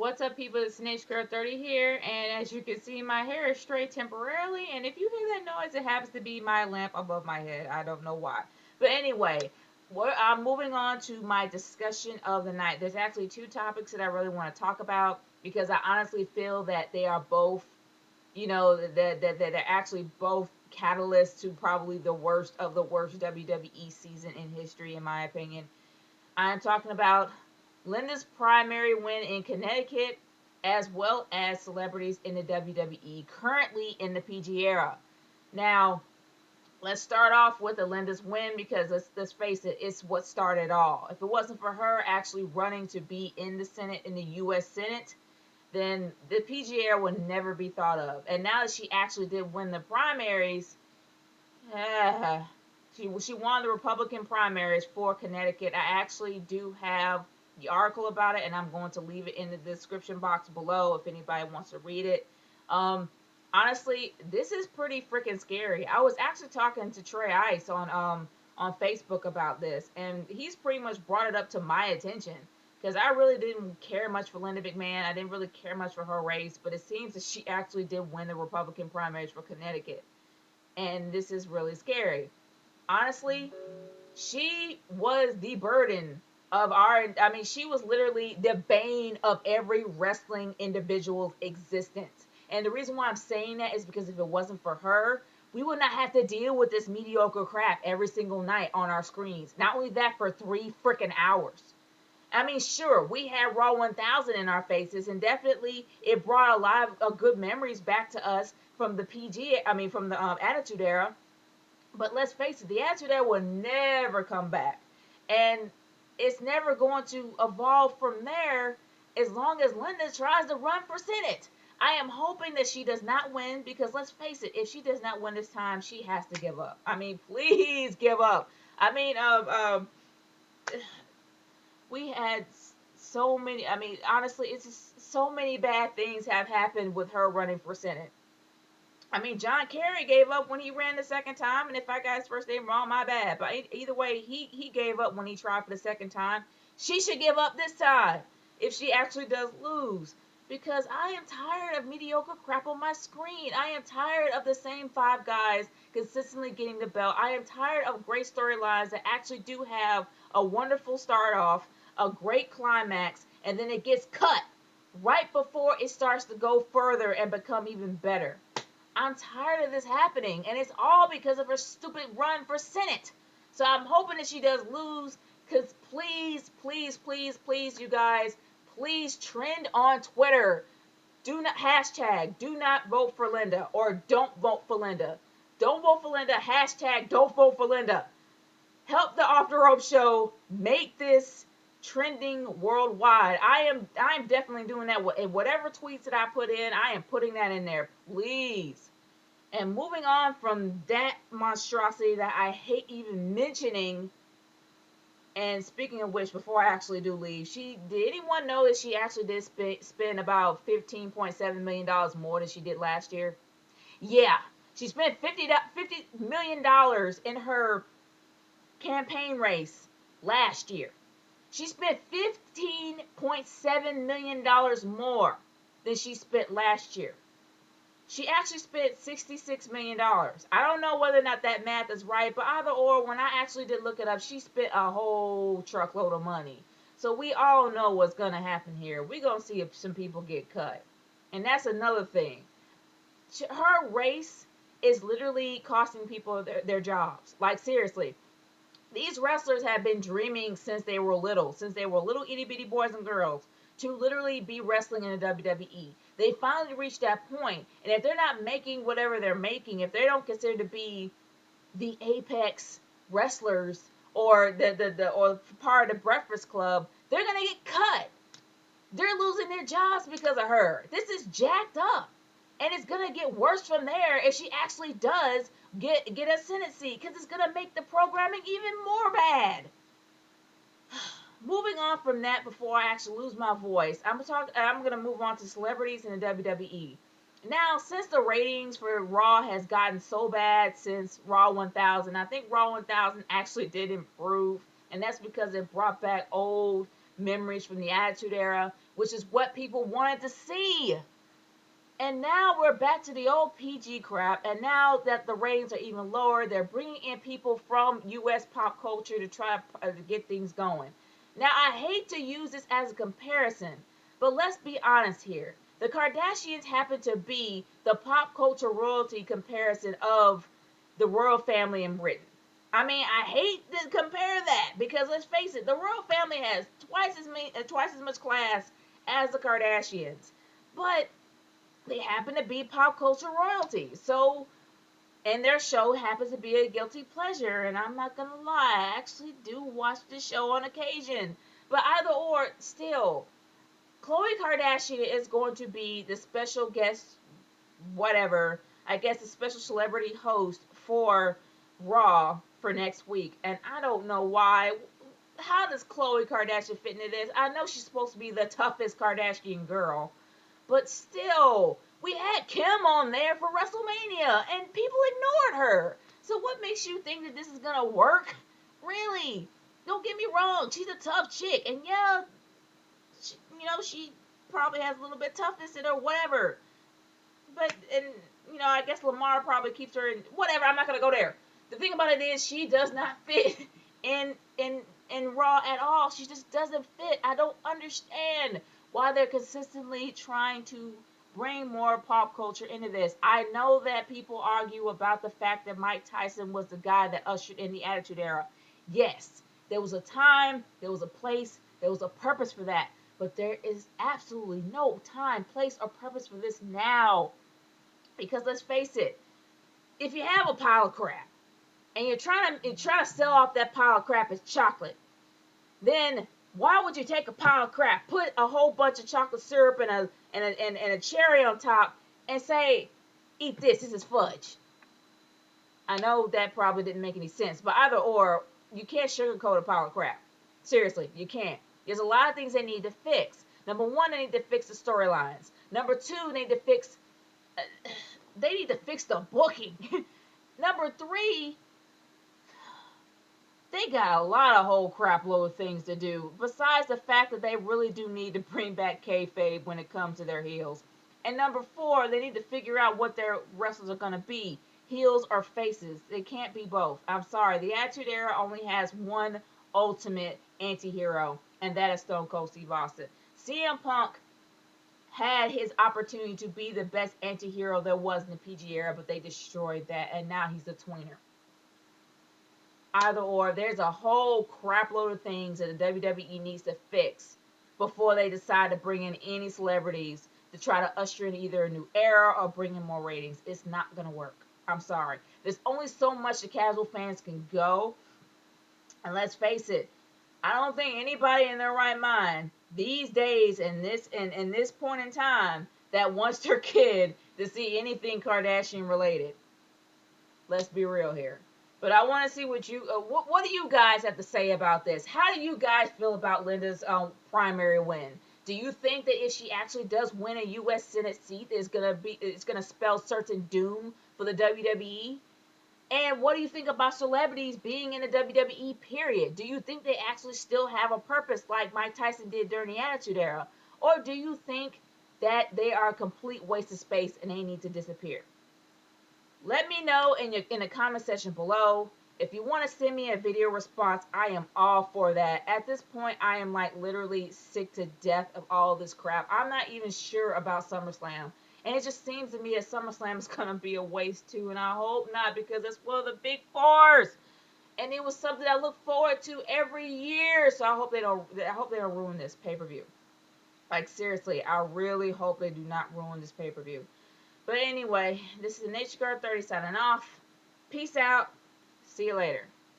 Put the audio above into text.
What's up, people? It's Snitch Girl 30 here, and as you can see, my hair is straight temporarily. And if you hear that noise, it happens to be my lamp above my head. I don't know why. But anyway, I'm moving on to my discussion of the night. There's actually two topics that I really want to talk about because I honestly feel that they are both, that they're actually both catalysts to probably the worst of the worst WWE season in history, in my opinion. I'm talking about Linda's primary win in Connecticut, as well as celebrities in the WWE currently in the PG era. Now, let's start off with Linda's win because let's face it, it's what started all. If it wasn't for her actually running to be in the Senate, in the U.S. Senate, then the PG era would never be thought of. And now that she actually did win the primaries, uh, she won the Republican primaries for Connecticut. I actually do have the article about it, and I'm going to leave it in the description box below if anybody wants to read it. Um, Honestly, this is pretty freaking scary. I was actually talking to Trey Ice on Facebook about this, and he's pretty much brought it up to my attention because I really didn't care much for Linda McMahon. I didn't really care much for her race, but it seems that she actually did win the Republican primaries for Connecticut, and this is really scary. Honestly, she was the burden of our, I mean, she was literally the bane of every wrestling individual's existence. And the reason why I'm saying that is because if it wasn't for her, we would not have to deal with this mediocre crap every single night on our screens. Not only that, for 3 freaking hours. I mean, sure, we had Raw 1000 in our faces, and definitely it brought a lot of good memories back to us from the from the Attitude Era. But let's face it, the Attitude Era will never come back. And it's never going to evolve from there as long as Linda tries to run for Senate. I am hoping that she does not win because let's face it, if she does not win this time, she has to give up. I mean, please give up. I mean, we had so many. I mean, honestly, it's just so many bad things have happened with her running for Senate. I mean, John Kerry gave up when he ran the second time, and if I got his first name wrong, my bad. But either way, he gave up when he tried for the second time. She should give up this time if she actually does lose. Because I am tired of mediocre crap on my screen. I am tired of the same five guys consistently getting the belt. I am tired of great storylines that actually do have a wonderful start off, a great climax, and then it gets cut right before it starts to go further and become even better. I'm tired of this happening, and it's all because of her stupid run for Senate. So I'm hoping that she does lose, because please, please, please, please, you guys, please trend on Twitter. Do not hashtag, do not vote for Linda, or don't vote for Linda. Don't vote for Linda, hashtag, don't vote for Linda. Help the Off the Rope show make this trending worldwide. I'm definitely doing that. Whatever tweets that I put in, I am putting that in there. Please. And moving on from that monstrosity that I hate even mentioning, and speaking of which, before I actually do leave, did anyone know that she actually did spend about $15.7 million more than she did last year? Yeah, she spent $50 million in her campaign race last year. She spent $15.7 million more than she spent last year. She actually spent $66 million. I don't know whether or not that math is right, but either or, when I actually did look it up, she spent a whole truckload of money. So we all know what's going to happen here. We're going to see if some people get cut. And that's another thing. Her race is literally costing people their jobs. Like, seriously. These wrestlers have been dreaming since they were little itty bitty boys and girls, to literally be wrestling in the WWE. They finally reached that point, and if they're not making whatever they're making, if they don't consider to be the apex wrestlers or or part of the Breakfast Club, they're gonna get cut. They're losing their jobs because of her. This is jacked up. And it's gonna get worse from there if she actually does get a Senate seat, because it's gonna make the programming even more bad. Moving on from that, before I actually lose my voice, I'm gonna move on to celebrities in the WWE. Now, since the ratings for Raw has gotten so bad since Raw 1000, I think Raw 1000 actually did improve, and that's because it brought back old memories from the Attitude Era, which is what people wanted to see. And now we're back to the old PG crap. And now that the ratings are even lower, they're bringing in people from US pop culture to try to get things going. Now, I hate to use this as a comparison, but let's be honest here. The Kardashians happen to be the pop culture royalty comparison of the royal family in Britain. I mean, I hate to compare that because let's face it, the royal family has twice as much class as the Kardashians. But they happen to be pop culture royalty. So, and their show happens to be a guilty pleasure. And I'm not gonna lie, I actually do watch the show on occasion. But either or, still, Khloe Kardashian is going to be the special guest, whatever. I guess the special celebrity host for Raw for next week. And I don't know why. How does Khloe Kardashian fit into this? I know she's supposed to be the toughest Kardashian girl, but still, we had Kim on there for WrestleMania, and people ignored her. So what makes you think that this is gonna work? Really? Don't get me wrong. She's a tough chick, and yeah, she probably has a little bit of toughness in her, whatever. But I guess Lamar probably keeps her in whatever. I'm not gonna go there. The thing about it is, she does not fit in Raw at all. She just doesn't fit. I don't understand why they're consistently trying to bring more pop culture into this. I know that people argue about the fact that Mike Tyson was the guy that ushered in the Attitude Era. Yes, there was a time, there was a place, there was a purpose for that. But there is absolutely no time, place, or purpose for this now. Because let's face it, if you have a pile of crap and you're trying to sell off that pile of crap as chocolate, then why would you take a pile of crap, put a whole bunch of chocolate syrup and a cherry on top, and say, "Eat this. This is fudge." I know that probably didn't make any sense, but either or, you can't sugarcoat a pile of crap. Seriously, you can't. There's a lot of things they need to fix. Number one, they need to fix the storylines. Number two, uh, they need to fix the booking. Number three, they got a lot of whole crap load of things to do. Besides the fact that they really do need to bring back kayfabe when it comes to their heels. And number four, they need to figure out what their wrestlers are gonna be, heels or faces. They can't be both. I'm sorry. The Attitude Era only has one ultimate anti-hero, and that is Stone Cold Steve Austin. CM Punk had his opportunity to be the best anti-hero there was in the PG era, but they destroyed that, and now he's a tweener. Either or, there's a whole crap load of things that the WWE needs to fix before they decide to bring in any celebrities to try to usher in either a new era or bring in more ratings. It's not going to work. I'm sorry. There's only so much the casual fans can go. And let's face it, I don't think anybody in their right mind these days in this point in time that wants their kid to see anything Kardashian related. Let's be real here. But I want to see what do you guys have to say about this? How do you guys feel about Linda's primary win? Do you think that if she actually does win a U.S. Senate seat, it's gonna spell certain doom for the WWE? And what do you think about celebrities being in the WWE period? Do you think they actually still have a purpose like Mike Tyson did during the Attitude Era? Or do you think that they are a complete waste of space and they need to disappear? Let me know in the comment section below. If you want to send me a video response, I am all for that. At this point, I am like literally sick to death of all this crap. I'm not even sure about SummerSlam. And it just seems to me that SummerSlam is going to be a waste too. And I hope not, because it's one of the big fours. And it was something I look forward to every year. So I hope they don't ruin this pay-per-view. Like seriously, I really hope they do not ruin this pay-per-view. But anyway, this is Nature Girl 30 signing off. Peace out. See you later.